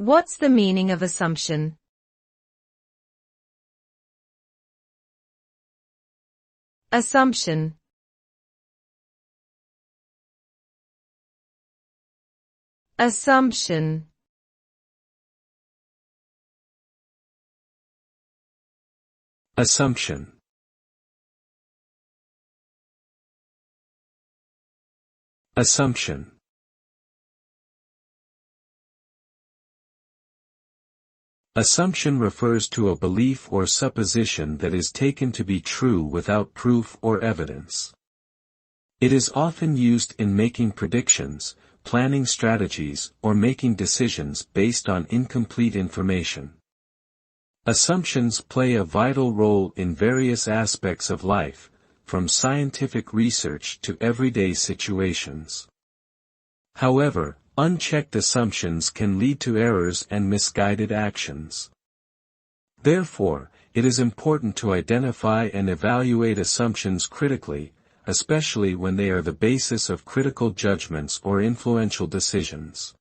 What's the meaning of assumption? Assumption. Assumption. Assumption. Assumption. Assumption refers to a belief or supposition that is taken to be true without proof or evidence. It is often used in making predictions, planning strategies, or making decisions based on incomplete information. Assumptions play a vital role in various aspects of life, from scientific research to everyday situations. However, unchecked assumptions can lead to errors and misguided actions. Therefore, it is important to identify and evaluate assumptions critically, especially when they are the basis of critical judgments or influential decisions.